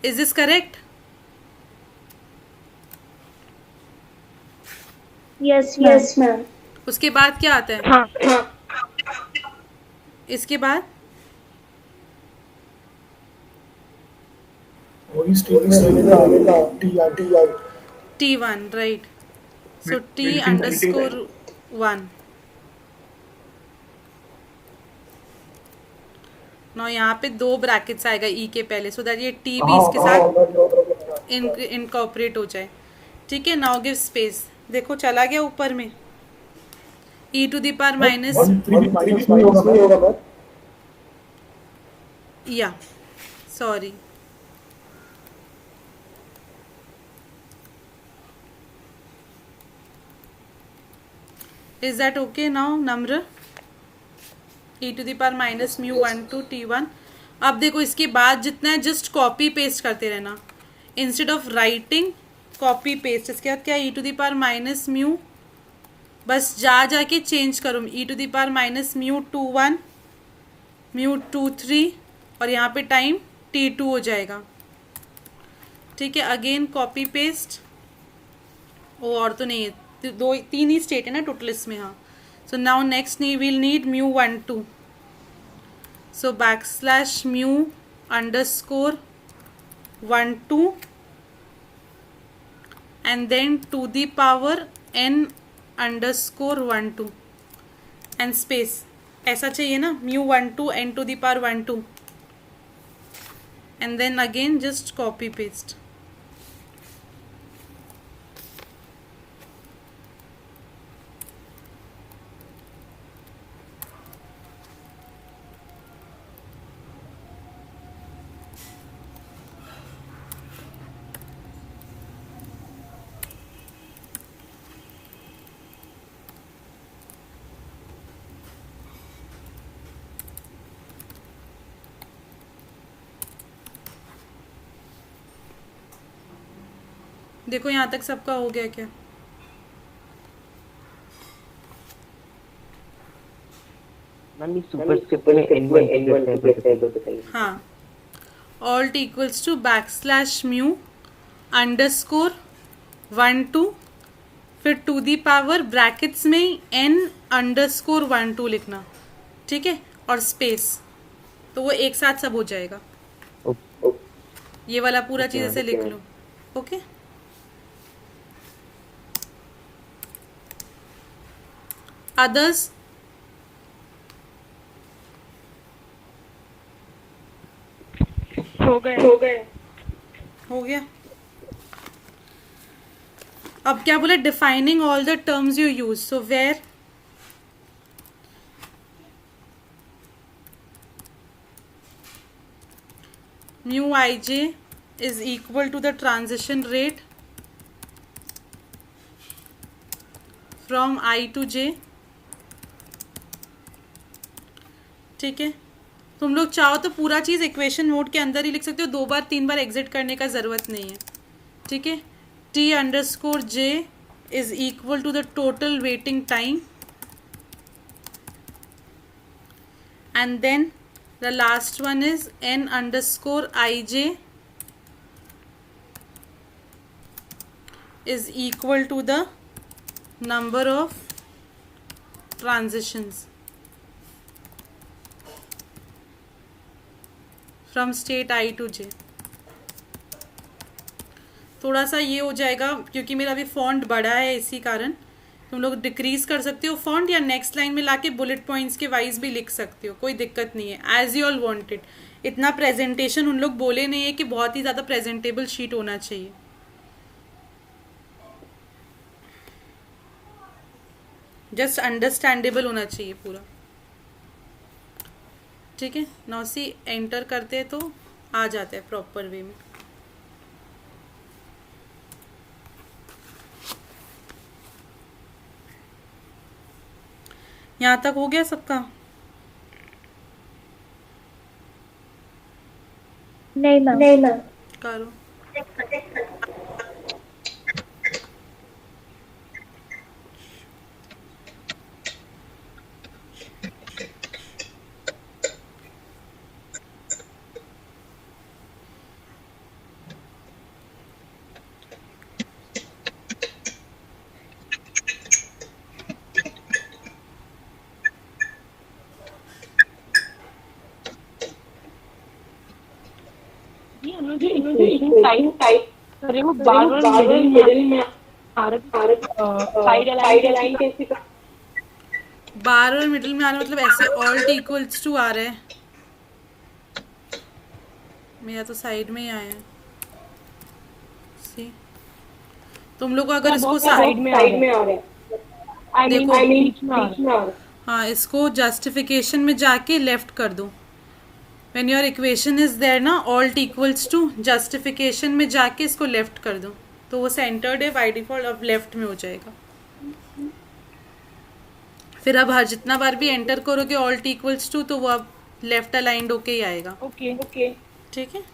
Is this correct? Yes, ma'am. उसके बाद क्या आता है? हाँ. इसके बाद वही स्टेटमेंट आएगा TR. T1, right. So T underscore 1. ना यहाँ पे 2 ब्रैकेट्स आएगा ई के पहले, सो दैट ये टी भी इसके साथ इनकॉर्पोरेट हो जाए. ठीक है. Now give space. देखो चला गया ऊपर में. E to the power minus, 3 होगा मैम. या sorry, is that okay now Namra? E to the power minus mu 1 2 T1. अब देखो इसके बाद जितना है जस्ट कॉपी पेस्ट करते रहना, instead of writing copy paste. इसके बाद क्या, E to the power minus mu, बस जाके चेंज करो. E to the power minus mu 2 1 mu 2 3 और यहाँ पे टाइम T2 हो जाएगा. ठीक है. Again copy paste. वो और तो नहीं है, 3 ही स्टेट है ना टोटल इसमें. हाँ. So now next will need mu 1 2. So back slash mu underscore 1 2 and then to the power n underscore 1 2 and space. ऐसा चाहिए ना, mu 1 2 n to the power 1 2 and then again just copy paste. देखो यहाँ तक सबका हो गया क्या? मैम सुपरस्क्रिप्ट में N1 बताइए. हाँ. Alt equals to back slash mu underscore 1 2, फिर टू दी पावर ब्रैकेट्स में n अंडरस्कोर 1 2 लिखना. ठीक है. और स्पेस. तो वो एक साथ सब हो जाएगा. ये वाला पूरा चीज ऐसे लिख लो. ओके. अदर्स हो गए. हो गया. अब क्या बोला, defining all the terms you use. So where mu I J is equal to the transition rate from I to J. ठीक है. तुम लोग चाहो तो पूरा चीज़ इक्वेशन मोड के अंदर ही लिख सकते हो, 2 बार 3 बार एग्जिट करने का ज़रूरत नहीं है, ठीक है। T_j is equal to the total waiting time, and then the last one is N_ij is equal to the number of transitions from state I to j। थोड़ा सा ये हो जाएगा क्योंकि मेरा अभी फॉन्ट बड़ा है, इसी कारण तुम लोग डिक्रीज कर सकते हो फॉन्ट, या नेक्स्ट लाइन में लाके बुलेट पॉइंट्स के वाइज भी लिख सकते हो, कोई दिक्कत नहीं है, एज यू ऑल वांटेड। इतना प्रेजेंटेशन उन लोग बोले नहीं है कि बहुत ही ज़्यादा प्रेजेंटेबल शीट होना चाहिए। जस्ट अंडरस्टैंडेबल होना चाहिए पूरा, ठीक है। नौसी एंटर करते हैं तो आ जाता है प्रॉपर वे में। यहाँ तक हो गया सबका? नहीं मैम करो। टाइप करे वो बार मिडिल में साइड अलाइन कैसे कर, बार और मिडिल में आ रहा मतलब ऐसे ऑल्ट इक्वल्स टू आ रहा है, मेरा तो साइड में ही आया है। सी तुम लोग अगर इसको साइड में आ रहा है, देखो हाँ, इसको जस्टिफिकेशन में जाके लेफ्ट कर दो। When your equation is there ना, ऑल्ट इक्वल्स टू जस्टिफिकेशन में जाके इसको लेफ्ट कर दो, तो वो सेंटर्ड है बाय डिफॉल्ट, अब लेफ्ट में हो जाएगा। फिर अब हर जितना बार भी एंटर करोगे ऑल्ट इक्वल्स टू, तो वो अब लेफ्ट अलाइंड होके ही आएगा। ओके ठीक है।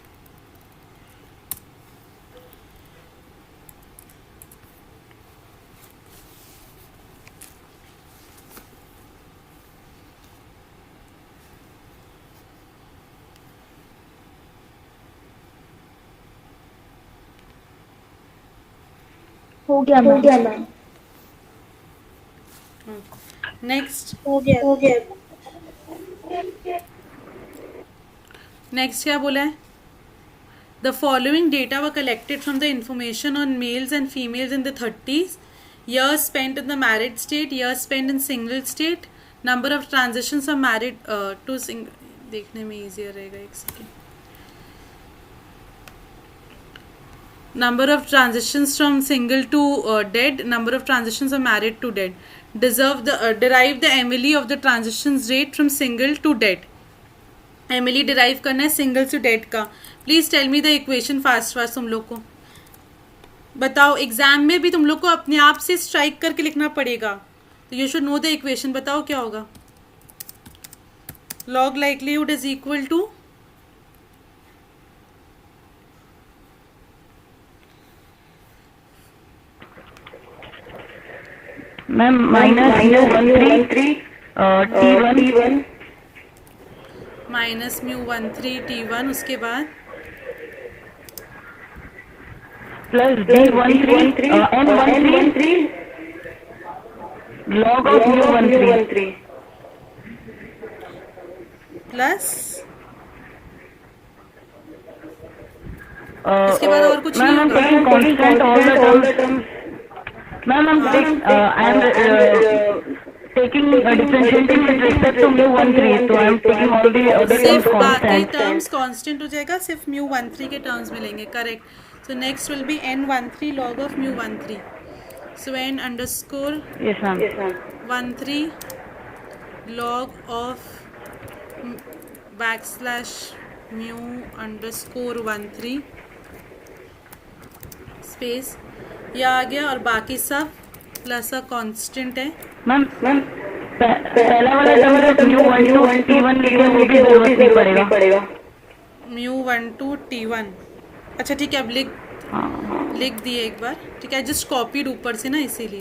हो गया मैम। नेक्स्ट हो गया नेक्स्ट क्या बोला है? The following data were collected from the information on mails and females in the 30s, years spent in the married state, years spent in single state, number of transitions from married to देखने में easier रहेगा, एक second. Number of transitions from single to dead, number of transitions from married to dead. Derive the Emily of the transitions rate from single to dead. Emily derive करना है single to dead का। Please tell me the equation fast तुम लोग को बताओ। Exam में भी तुम लोग को अपने आप से स्ट्राइक करके लिखना पड़ेगा, तो you should know the equation। बताओ क्या होगा? log likelihood is equal to ma'am minus T1 minus μ13 T1, उसके बाद plus D13 N13 log of μ13 plus इसके बाद और कुछ नहीं होगा। taking constant all the terms. Ma'am, I am taking differentiating with respect to μ13, so I am taking all the other terms सिर्फ बाकी constant. टर्म्स कांस्टेंट हो जाएगा, सिर्फ μ13 के टर्म्स मिलेंगे। Correct. So next will be N13 log of μ13। So N underscore Yes, ma'am. 13 log of backslash mu underscore 13 space, यह आ गया, और बाकी सब प्लस अ कांस्टेंट है। Ma'am, पहला वाला टर्म म्यू 1 टू T1 लिखे वो भी जरूरत नहीं पड़ेगा। mu1 to T1। अच्छा ठीक है, अब लिख दिए एक बार। ठीक है, जस्ट कॉपीड ऊपर से ना, इसीलिए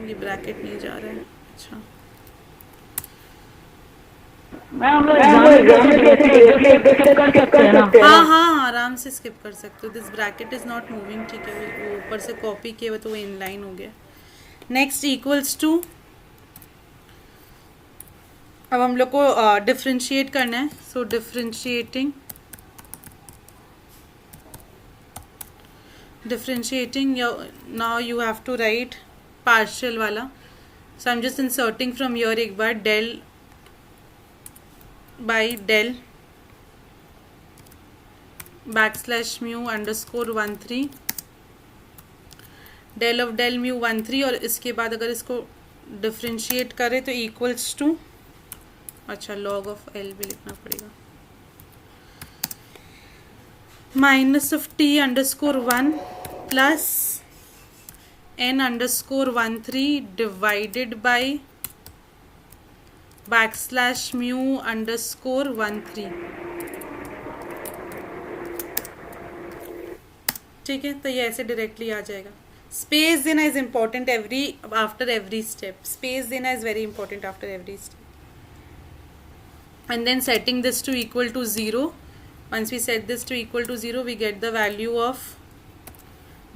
ये ब्रैकेट नहीं जा रहा है। अच्छा मैम हम लोग एग्जाम में कैसे कर सकते हैं ना? हाँ हाँ, आराम से स्किप कर सकते हो। This bracket is not moving. ठीक है, वो ऊपर से कॉपी किए हुए तो वो इनलाइन हो गया। नेक्स्ट इक्वल्स टू, अब हम लोग को डिफरेंशिएट करना है। सो differentiating now you have to write partial वाला। so I'm just inserting from here एक बार del by del \mu_13 del of del mu13, और इसके बाद अगर इसको डिफरेंशिएट करें तो इक्वल्स टू, अच्छा log of L भी लिखना पड़ेगा, -T_1 plus n_13 divided by \mu_13। ठीक है, तो ये ऐसे डायरेक्टली आ जाएगा। स्पेस देना is important after every step. Space देना is very important after every step. And then setting this to equal to 0। once we set this to equal to 0 we get the value of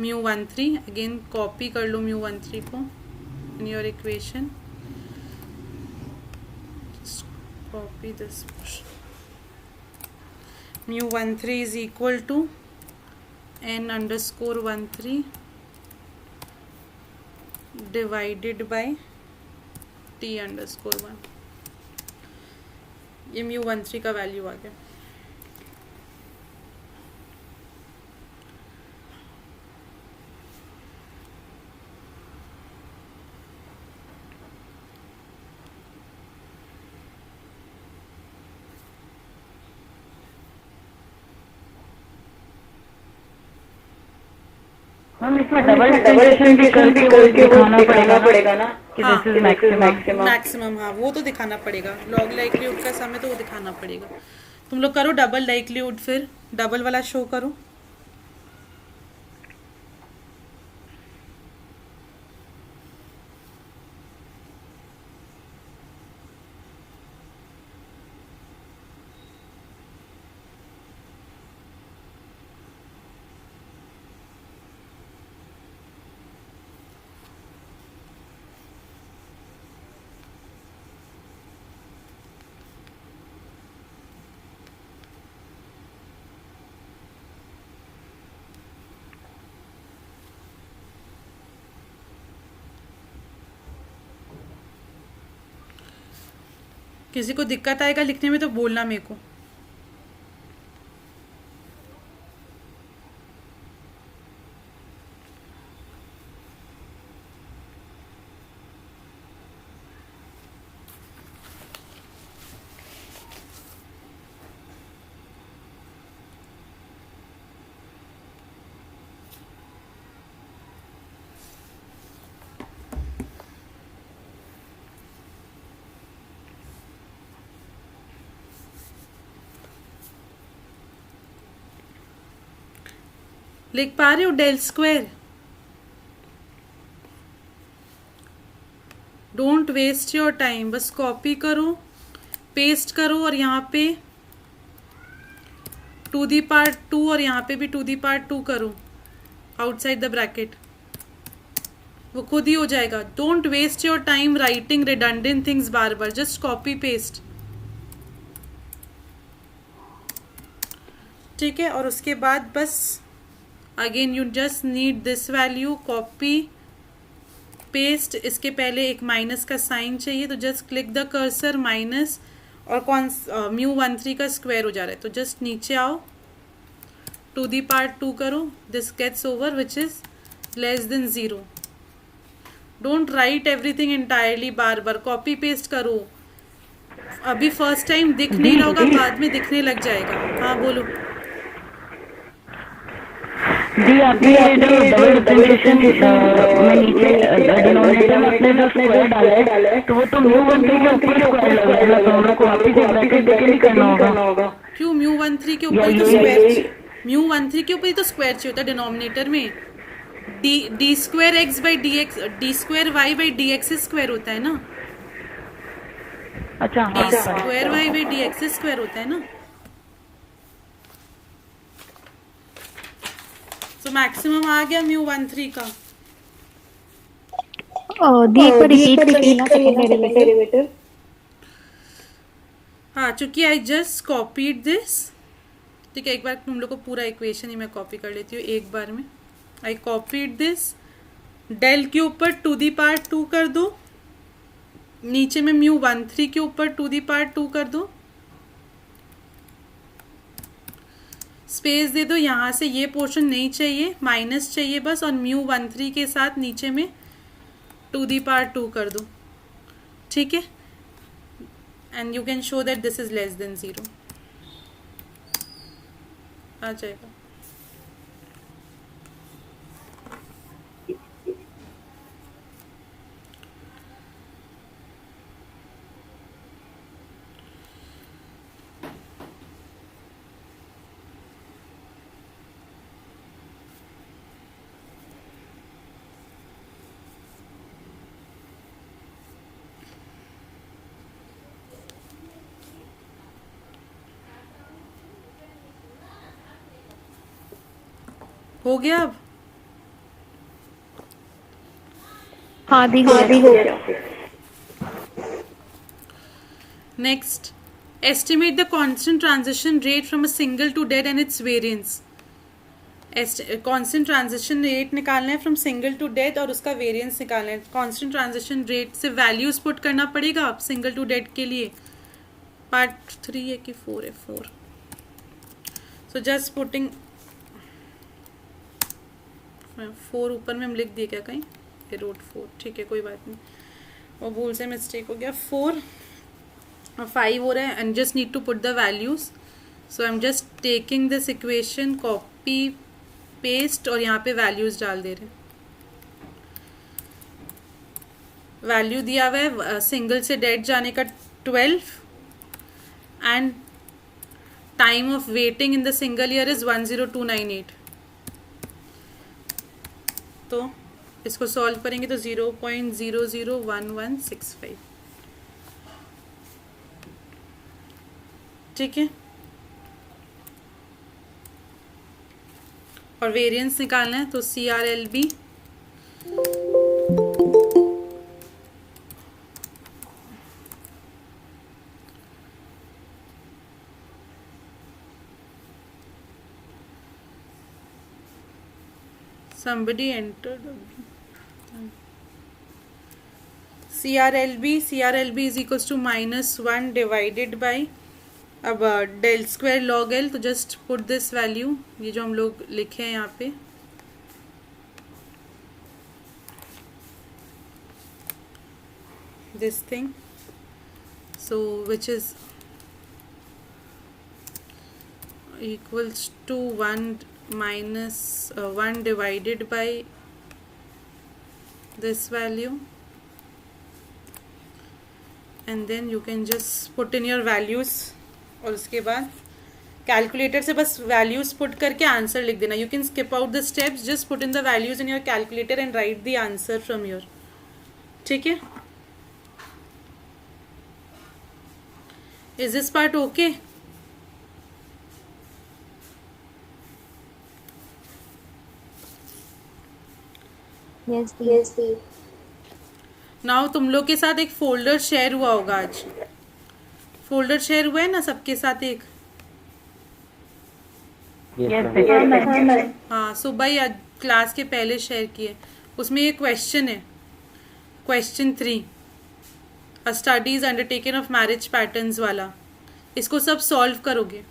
mu13। again copy कर लो mu13 को in your equation, just copy this mu13 is equal to n_13 divided by T_1। ये mu13 का value आ गया। हम इसमें double differentiation भी करके वो दिखाना पड़ेगा ना कि दिस इज मैक्सिमम। हाँ, वो तो दिखाना पड़ेगा। लॉग लाइक्लीहुड का सम है तो वो दिखाना पड़ेगा। तुम लोग करो डबल लाइक्लीहुड, फिर डबल वाला शो करो। किसी को दिक्कत आएगा लिखने में तो बोलना मेरे को। लिख पा रहे हो del square? Don't waste your time, बस कॉपी करो, पेस्ट करो, और यहाँ पे 2^2 और यहाँ पे भी 2^2 करो आउटसाइड द ब्रैकेट, वो खुद ही हो जाएगा। Don't waste your time writing redundant things बार बार, जस्ट कॉपी पेस्ट। ठीक है, और उसके बाद बस again you just need this value, copy paste. इसके पहले एक माइनस का साइन चाहिए, तो just click the cursor minus, और कौन mu13 का स्क्वायर हो जा रहा है तो जस्ट नीचे आओ, 2^2 करो, this gets over which is less than 0। Don't write everything entirely, बार बार कॉपी पेस्ट करो। अभी फर्स्ट टाइम दिख नहीं रहा होगा, बाद में दिखने लग जाएगा। हाँ बोलो। दी आपने ये जो डबल डिफरेंशिएशन में नीचे डिनोमिनेटर में अपने जो स्क्वायर डाला है तो वो तो म्यू 1 3 के ऊपर स्क्वायर लग रहा है ना, तो हम लोग को वापस एक ब्रैकेट देके नहीं करना होगा। क्यों म्यू 1 3 के ऊपर ही तो स्क्वायर, म्यू 1 3 के ऊपर ही तो स्क्वायर चाहिए होता है डिनोमिनेटर में। D square X by D X, D square Y by D X square होता है ना। अच्छा D square Y by D X square होता है ना। तो मैक्सिमम आ गया म्यू 1 3 का। दी को रिपीट करिए ना सेकंड डेरिवेटिव। हाँ, चूंकि आई जस्ट कॉपीड दिस, ठीक है, एक बार तुम लोग को पूरा इक्वेशन ही मैं कॉपी कर लेती हूँ एक बार में। आई कॉपीड दिस, डेल के ऊपर टू दी पावर 2 कर दो, नीचे में म्यू 1 3 के ऊपर टू दी पावर 2 कर दो, स्पेस दे दो। यहाँ से ये पोर्शन नहीं चाहिए, माइनस चाहिए बस, और म्यू 1 3 के साथ नीचे में टू दी पावर 2 कर दो, ठीक है। And you can show that this is less than 0 आ जाएगा। हो गया अब? हाँ दी हो गया। Next, estimate the constant transition rate from a single to dead and its variance. Constant transition rate निकालना है from single to dead और उसका variance निकालना है। Constant transition rate से values put करना पड़ेगा आप single to dead के लिए। Part 3 है कि 4 है? 4। So just putting 4 ऊपर में हम लिख दिए क्या कहीं? ये रोड 4, ठीक है, कोई बात नहीं, वो भूल से मिस्टेक हो गया। 4 और 5 हो रहा है and just need to put the values. So I am just taking this equation, copy paste, और यहाँ पे वैल्यूज डाल दे रहे हैं। वैल्यू दिया हुआ है सिंगल से डेड जाने का 12 and time of waiting in the single year is 10298। तो इसको सॉल्व करेंगे तो 0.001165, ठीक है। और वेरिएंस निकालना है तो CRLB somebody entered CRLB is equals to -1 divided by, अब डेल स्क्वायर लॉग एल, तो जस्ट पुट दिस वैल्यू, ये जो हम लोग लिखे हैं यहाँ पे, this thing, so which is equals to 1 minus 1 divided by this value, and then you can just put in your values। और उसके बाद कैलकुलेटर से बस वैल्यूज पुट करके आंसर लिख देना। You can skip out the steps, just put in the values in your calculator and right the answer from your, ठीक है। Is this part okay? Yes. Now तुम लोग के साथ एक फोल्डर शेयर हुआ होगा आज, फोल्डर शेयर हुआ है ना सबके साथ एक? हाँ, सुबह ही आज क्लास के पहले शेयर किए। उसमें ये क्वेश्चन है, question 3, a studies undertaken of marriage patterns वाला। इसको सब सॉल्व करोगे।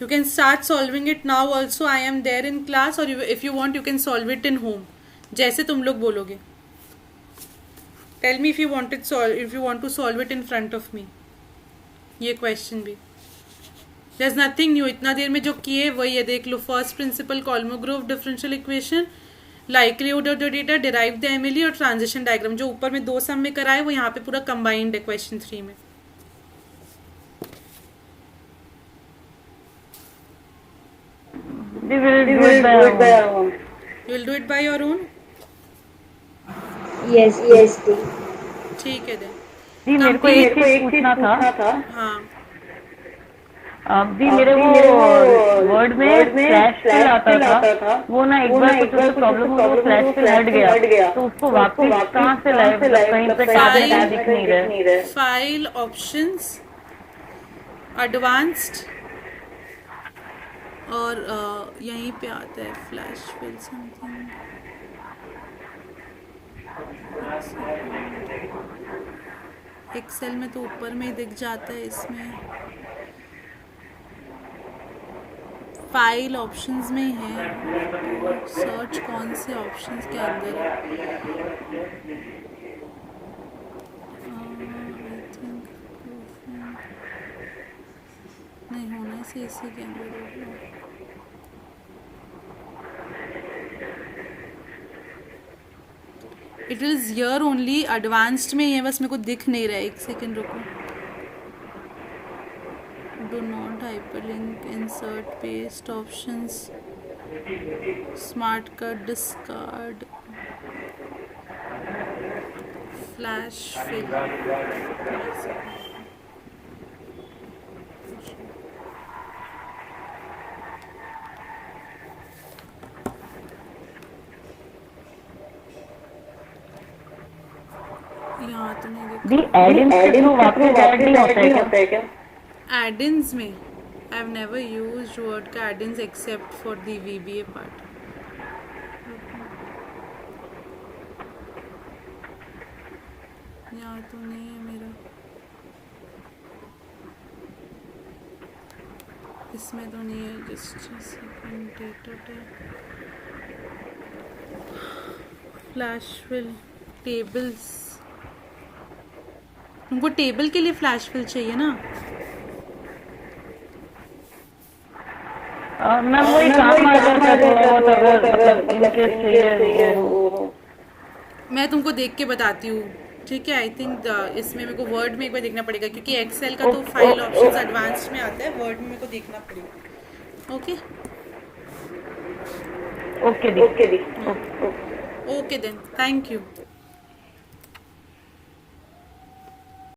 You can start solving it now also, I am there in class, और if you want you can solve it in home, जैसे तुम लोग बोलोगे। Tell me if you want to solve it in front of me, ये question भी। There's nothing new. इतना देर में जो किए वही है, देख लो. First principle Kolmogorov differential equation, likelihood of the data, derive the MLE और ट्रांजिशन डायग्राम. जो ऊपर में 2 सम में कराए वो यहाँ पे पूरा कंबाइंड है क्वेश्चन 3 में. We will do it by our own. You will do it by your own. Yes. ठीक है then. जी मेरे को एक चीज पूछना था. हाँ. जी मेरे वो वर्ड में फ्लैश फिल आता था, वो ना एक बार कुछ प्रॉब्लम हुआ, वो फ्लैश फिल हट गया, तो उसको वापस कहाँ से लाए? कहीं पे टैब दिख नहीं रहे. फाइल ऑप्शंस, एडवांस्ड और यहीं पे आता है फ्लैश फिल समथिंग. एक्सेल में तो ऊपर में ही दिख जाता है, इसमें फाइल ऑप्शंस में ही है. सर्च कौन से ऑप्शंस के अंदर है? नहीं होने से इसी के अंदर होगा. It is here only, advanced में ही है, बस मेरे को दिख नहीं रहा है. एक सेकेंड रुको. Do not hyperlink, insert, paste options, smart cut, discard, flash fill. यहाँ तो नहीं दिख. जी एडिंग के थ्रू वापस ऐड नहीं होता है क्या? एडिन्स में I have never used Word का add-ins except for the VBA part. यहाँ तो नहीं है मेरा, इसमें तो नहीं है. Just flash fill, tables. तुमको टेबल के लिए फ्लैश फिल चाहिए ना? मैं वही काम आ जाता है, मैं तुमको देख के बताती हूँ. ठीक है. आई थिंक इसमें मेरे को वर्ड में एक बार देखना पड़ेगा, क्योंकि एक्सेल का तो फाइल ऑप्शंस एडवांस्ड में आता है, वर्ड में मेरे को देखना पड़ेगा. ओके ओके दी. Okay then, thank you.